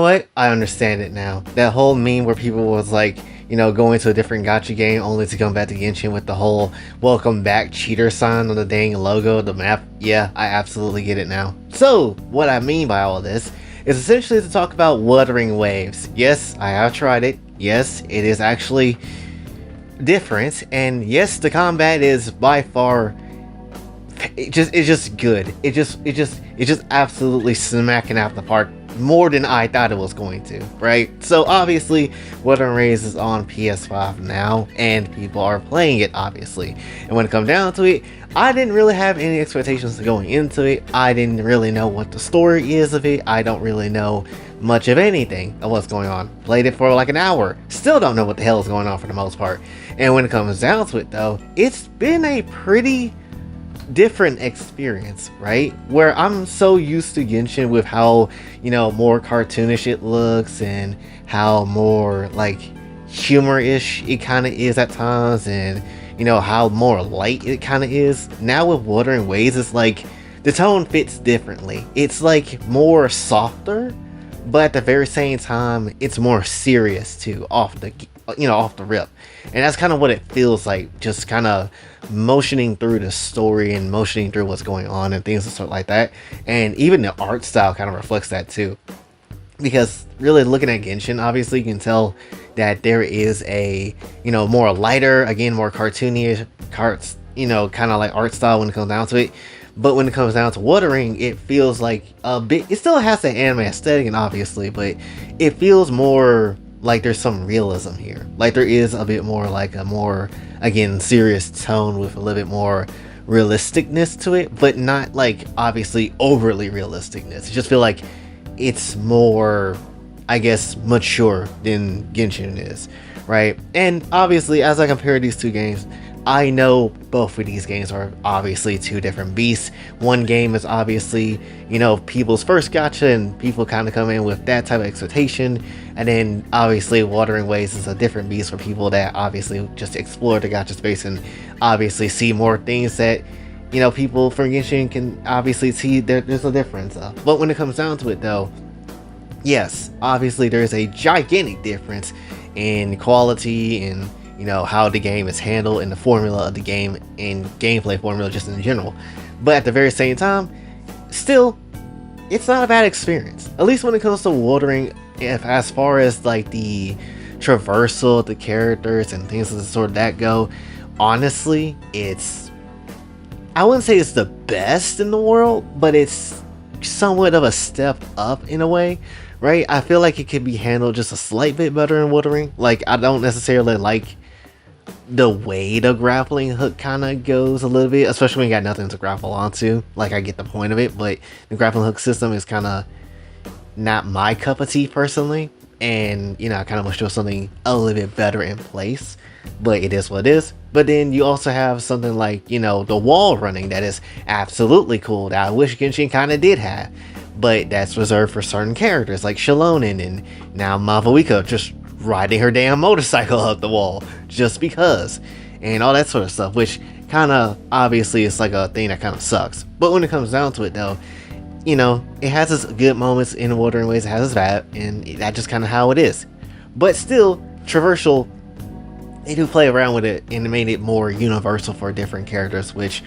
know what? I understand it now. That whole meme where people was like, going to a different gacha game only to come back to Genshin with the whole welcome back cheater sign on the dang logo of the map. Yeah, I absolutely get it now. So, what I mean by all of this is essentially to talk about Wuthering Waves. Yes, I have tried it. Yes, it is actually different. And yes, the combat is by far it's just good. It's just absolutely smacking out the park more than I thought it was going to, right? So obviously Wuthering Waves is on PS5 now and people are playing it, obviously. And when it comes down to it, I didn't really have any expectations going into it. I didn't really know what the story is of it. I don't really know much of anything of what's going on. Played it for like an hour. Still don't know what the hell is going on for the most part. And when it comes down to it though, it's been a pretty different experience, right? Where I'm so used to Genshin with how, more cartoonish it looks and how more like humor-ish it kind of is at times, and how more light it kind of is. Now with Wuthering Waves, it's like the tone fits differently. It's like more softer, but at the very same time it's more serious too, off the rip. And that's kind of what it feels like, just kind of motioning through the story and motioning through what's going on and things and stuff like that. And even the art style kind of reflects that too, because really looking at Genshin, obviously you can tell that there is a more lighter, again more cartoony kind of like art style when it comes down to it. But when it comes down to Wuthering, it feels like a bit, it still has the anime aesthetic and obviously, but it feels more like there's some realism here. Like there is a bit more like a more, again, serious tone with a little bit more realisticness to it, but not like obviously overly realisticness. I just feel like it's more, I guess, mature than Genshin is, right? And obviously, as I compare these two games, I know both of these games are obviously two different beasts. One game is obviously, people's first gacha and people kind of come in with that type of expectation. And then obviously Wuthering Waves is a different beast for people that obviously just explore the gacha space and obviously see more things that, people from Genshin can obviously see there's a difference of. But when it comes down to it though, yes, obviously there's a gigantic difference in quality and how the game is handled and the formula of the game and gameplay formula just in general. But at the very same time, still, it's not a bad experience. At least when it comes to Wuthering, as far as like the traversal, the characters and things of the sort that go, honestly, I wouldn't say it's the best in the world, but it's somewhat of a step up in a way, right? I feel like it could be handled just a slight bit better in Wuthering. Like, I don't necessarily like the way the grappling hook kind of goes a little bit, especially when you got nothing to grapple onto. Like, I get the point of it, but the grappling hook system is kind of not my cup of tea personally, and I kind of wish there was something a little bit better in place, but it is what it is. But then you also have something like the wall running that is absolutely cool, that I wish Genshin kind of did have, but that's reserved for certain characters like Shalonen and now Mavuika just riding her damn motorcycle up the wall just because, and all that sort of stuff, which kind of obviously is like a thing that kind of sucks. But when it comes down to it though, it has its good moments in Wuthering Waves, it has its bad, and that's just kind of how it is. But still, traversal, they do play around with it and made it more universal for different characters, which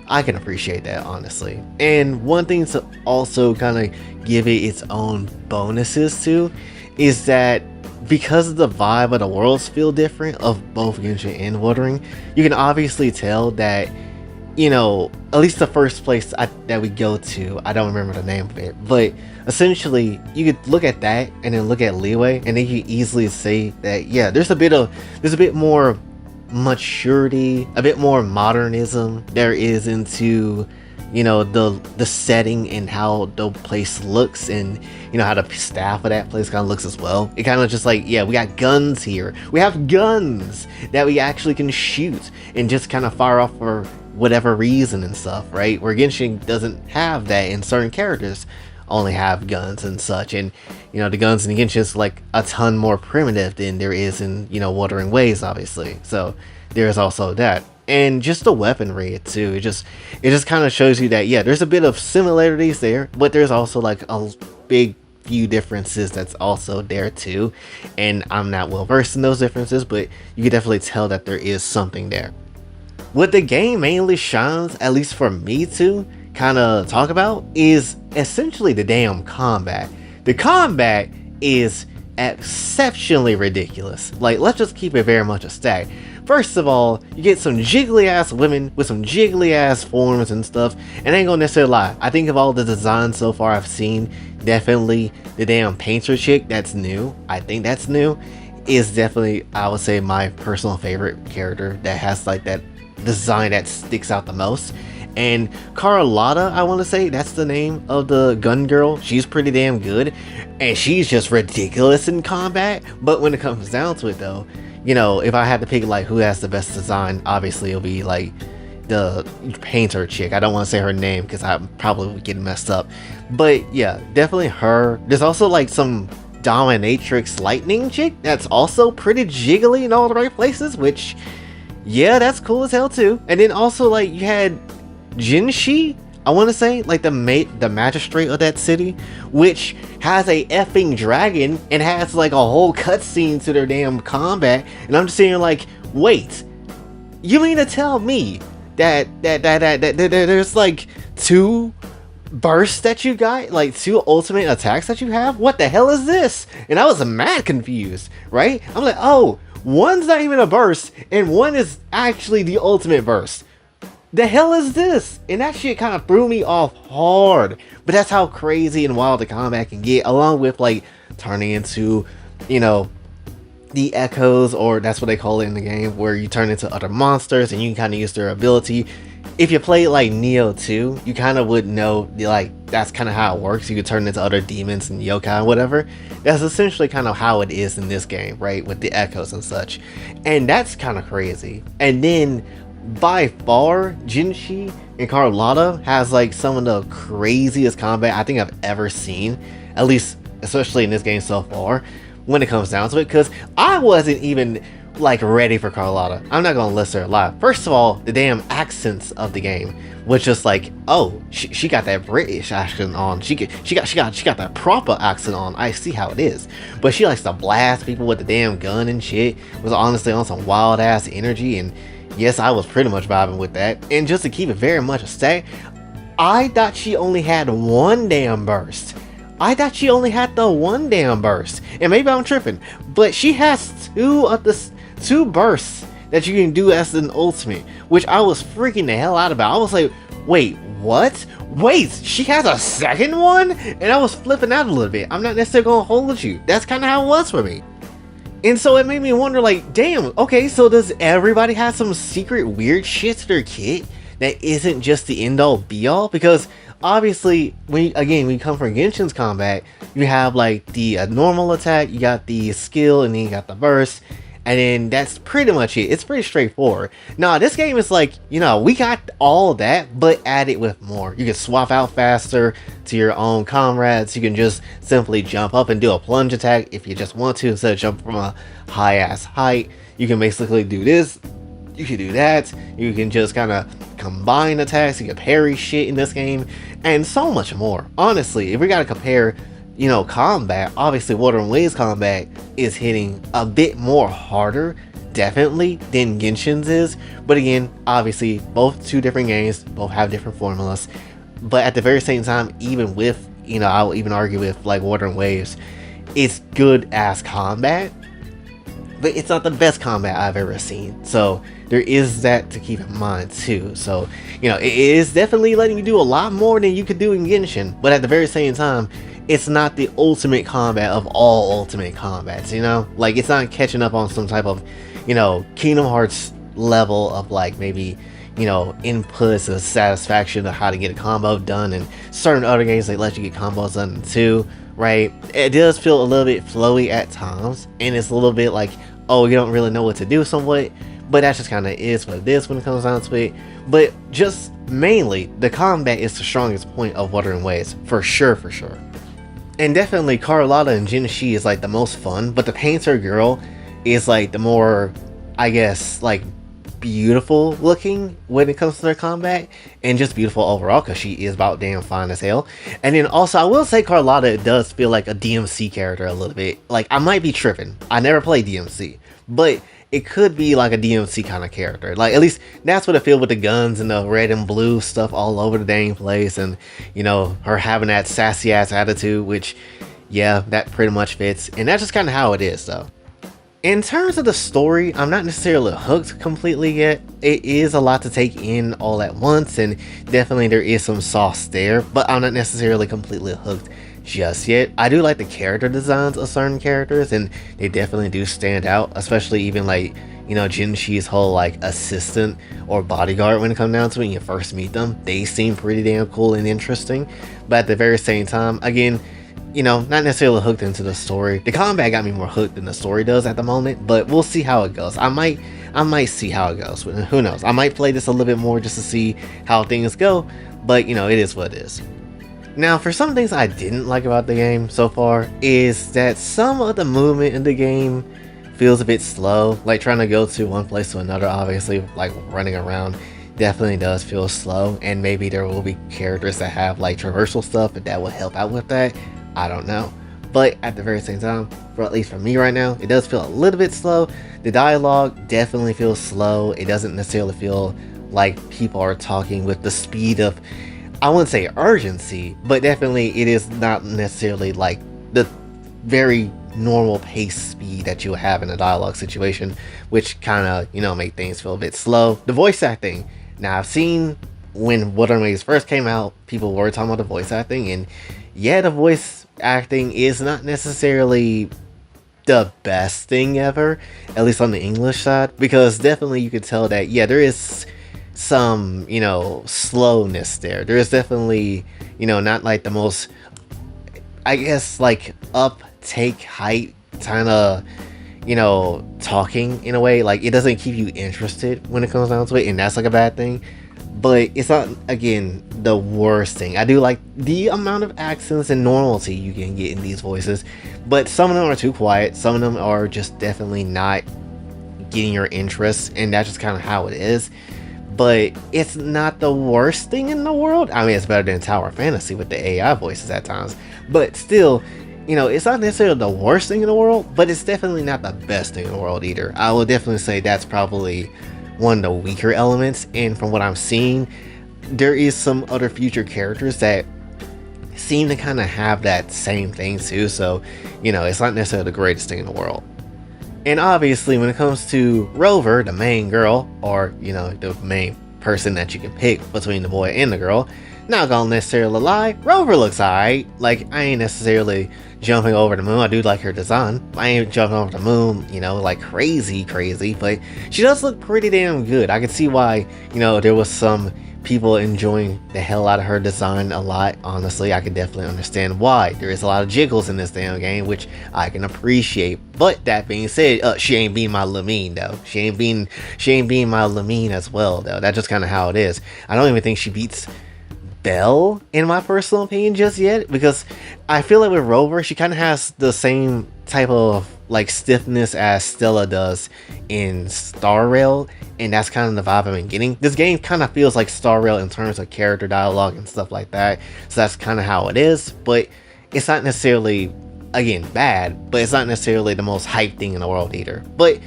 I can appreciate that, honestly. And one thing to also kind of give it its own bonuses to is that because of the vibe of the worlds feel different of both Genshin and Wuthering, you can obviously tell that, at least the first place that we go to, I don't remember the name of it, but essentially you could look at that and then look at Leeway, and then you easily say that, yeah, there's a bit more maturity, a bit more modernism there is into the setting and how the place looks, and how the staff of that place kind of looks as well. It kind of just like, yeah, we got guns here, we have guns that we actually can shoot and just kind of fire off for whatever reason and stuff, right? Where Genshin doesn't have that, and certain characters only have guns and such, and the guns in Genshin is like a ton more primitive than there is in Wuthering Waves, obviously. So there's also that. And just the weaponry too, it just kind of shows you that, yeah, there's a bit of similarities there, but there's also like a big few differences that's also there too. And I'm not well versed in those differences, but you can definitely tell that there is something there. What the game mainly shines, at least for me to kind of talk about, is essentially the damn combat. The combat is exceptionally ridiculous. Like, let's just keep it very much a stack. First of all, you get some jiggly ass women with some jiggly ass forms and stuff, and I ain't gonna necessarily lie, I think of all the designs so far I've seen, definitely the damn painter chick that's new, I think that's new, is definitely, I would say, my personal favorite character that has like that design that sticks out the most. And Carlotta, I want to say that's the name of the gun girl, she's pretty damn good, and she's just ridiculous in combat. But when it comes down to it though, you know, if I had to pick like who has the best design, obviously it'll be like the painter chick. I don't want to say her name because I probably would get messed up, but yeah, definitely her. There's also like some dominatrix lightning chick that's also pretty jiggly in all the right places, which, yeah, that's cool as hell too. And then also like you had Jinshi, I want to say, like the magistrate of that city, which has a effing dragon and has like a whole cutscene to their damn combat. And I'm just sitting here like, wait, you mean to tell me that there's like 2 bursts that you got, like 2 ultimate attacks that you have? What the hell is this? And I was mad confused, right? I'm like, oh, one's not even a burst and one is actually the ultimate burst. The hell is this? And that shit kind of threw me off hard. But that's how crazy and wild the combat can get, along with like turning into, you know, the echoes, or that's what they call it in the game, where you turn into other monsters and you can kind of use their ability. If you play like Neo 2, you kind of would know, like, that's kind of how it works. You could turn into other demons and yokai and whatever. That's essentially kind of how it is in this game, right? With the echoes and such. And that's kind of crazy. And then by far, Jinshi and Carlotta has like some of the craziest combat I think I've ever seen, at least especially in this game so far, when it comes down to it, because I wasn't even like ready for Carlotta. I'm not gonna list her lie. First of all, the damn accents of the game was just like, oh, she got that British accent on. She got that proper accent on. I see how it is. But she likes to blast people with the damn gun and shit. Was honestly on some wild ass energy, and yes, I was pretty much vibing with that. And just to keep it very much a stack, I thought she only had one damn burst. I thought she only had the one damn burst. And maybe I'm tripping, but she has 2 bursts that you can do as an ultimate, which I was freaking the hell out about. I was like, wait, what? Wait, she has a second one? And I was flipping out a little bit. I'm not necessarily gonna hold you. That's kind of how it was for me. And so it made me wonder, like, damn, okay, so does everybody have some secret weird shit to their kit that isn't just the end-all be-all? Because obviously, when you come from Genshin's combat, you have like the normal attack, you got the skill, and then you got the burst, and then that's pretty much it. It's pretty straightforward. Now, this game is like, you know, we got all that, but add it with more. You can swap out faster to your own comrades. You can just simply jump up and do a plunge attack if you just want to, instead of jumping from a high ass height. You can basically do this. You can do that. You can just kind of combine attacks. You can parry shit in this game, and so much more. Honestly, if we gotta compare, you know, combat, obviously Wuthering Waves combat is hitting a bit more harder, definitely, than Genshin's is. But again, obviously, both 2 different games, both have different formulas. But at the very same time, even with, you know, I'll even argue with like Wuthering Waves, it's good ass combat, but it's not the best combat I've ever seen. So there is that to keep in mind too. So, you know, it is definitely letting you do a lot more than you could do in Genshin, but at the very same time, it's not the ultimate combat of all ultimate combats, you know? Like, it's not catching up on some type of, you know, Kingdom Hearts level of like maybe, you know, inputs of satisfaction of how to get a combo done, and certain other games they let you get combos done too, right? It does feel a little bit flowy at times, and it's a little bit like, oh, you don't really know what to do somewhat, but that just kind of is what it is when it comes down to it. But just mainly, the combat is the strongest point of Wuthering Waves, for sure, for sure. And definitely Carlotta and Jinshi is like the most fun, but the painter girl is like the more, I guess, like beautiful looking when it comes to their combat, and just beautiful overall because she is about damn fine as hell. And then also, I will say Carlotta does feel like a DMC character a little bit. Like, I might be tripping. I never played DMC, but it could be like a DMC kind of character. Like, at least that's what it feels with the guns and the red and blue stuff all over the dang place, and you know, her having that sassy ass attitude, which, yeah, that pretty much fits. And that's just kind of how it is, though. In terms of the story, I'm not necessarily hooked completely yet. It is a lot to take in all at once, and definitely there is some sauce there, but I'm not necessarily completely hooked just yet. I do like the character designs of certain characters, and they definitely do stand out, especially even like, you know, Jinshi's whole like assistant or bodyguard when it comes down to it, when you first meet them. They seem pretty damn cool and interesting, but at the very same time, again, you know, not necessarily hooked into the story. The combat got me more hooked than the story does at the moment, but we'll see how it goes. I might see how it goes. Who knows? I might play this a little bit more just to see how things go, but you know, it is what it is. Now, for some things I didn't like about the game so far is that some of the movement in the game feels a bit slow. Like trying to go to one place to another, obviously, like running around, definitely does feel slow, and maybe there will be characters that have like traversal stuff and that will help out with that. I don't know, but at the very same time, for at least for me right now, it does feel a little bit slow. The dialogue definitely feels slow. It doesn't necessarily feel like people are talking with the speed of, I wouldn't say urgency, but definitely it is not necessarily like the very normal pace speed that you have in a dialogue situation, which kind of, you know, make things feel a bit slow. The voice acting, now I've seen when Wuthering first came out, people were talking about the voice acting, and yeah, the voice acting is not necessarily the best thing ever, at least on the English side, because definitely you could tell that, yeah, there is some, you know, slowness there. There is definitely, you know, not like the most, I guess, like uptake height kind of, you know, talking in a way. Like, it doesn't keep you interested when it comes down to it, and that's like a bad thing. But it's not, again, the worst thing. I do like the amount of accents and normalcy you can get in these voices, but some of them are too quiet. Some of them are just definitely not getting your interest, and that's just kind of how it is. But it's not the worst thing in the world. I mean, it's better than Tower Fantasy with the AI voices at times, but still, you know, it's not necessarily the worst thing in the world, but it's definitely not the best thing in the world either. I will definitely say that's probably one of the weaker elements, and from what I'm seeing, there is some other future characters that seem to kind of have that same thing too, so, you know, it's not necessarily the greatest thing in the world. And obviously, when it comes to Rover, the main girl, or, you know, the main person that you can pick between the boy and the girl, not gonna necessarily lie, Rover looks alright. Like, I ain't necessarily jumping over the moon. I do like her design. I ain't jumping over the moon, you know, like crazy, but she does look pretty damn good. I can see why, you know, there was some people enjoying the hell out of her design a lot. Honestly, I can definitely understand why. There is a lot of jiggles in this damn game, which I can appreciate. But that being said, she ain't being my Lamine though. She ain't being my Lamine as well though. That's just kind of how it is. I don't even think she beats Belle in my personal opinion just yet, because I feel like with Rover, she kind of has the same type of like stiffness as Stella does in Star Rail, and that's kind of the vibe I've been getting. This game kind of feels like Star Rail in terms of character dialogue and stuff like that, so that's kind of how it is. But it's not necessarily, again, bad, but it's not necessarily the most hype thing in the world either. But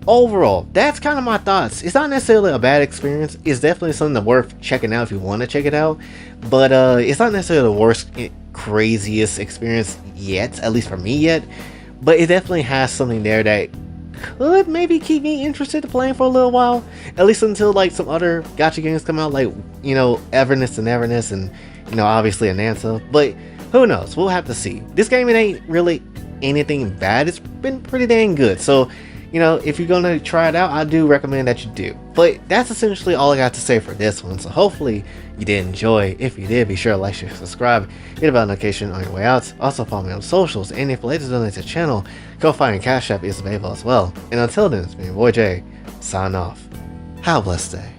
overall, that's kind of my thoughts. It's not necessarily a bad experience. It's definitely something worth checking out if you want to check it out, but it's not necessarily the worst, craziest experience yet, at least for me yet, but it definitely has something there that could maybe keep me interested in playing for a little while, at least until like some other gacha games come out, like, you know, Everness and, you know, obviously Ananta. But who knows, we'll have to see. This game, it ain't really anything bad. It's been pretty dang good, so, you know, if you're gonna try it out, I do recommend that you do. But that's essentially all I got to say for this one, so hopefully you did enjoy. If you did, be sure to like, share, subscribe, hit a bell notification on your way out. Also follow me on socials, and if you'd like to donate to the channel, Kofi and Cash App is available as well. And until then, it's me, your boy Jay, sign off. Have a blessed day.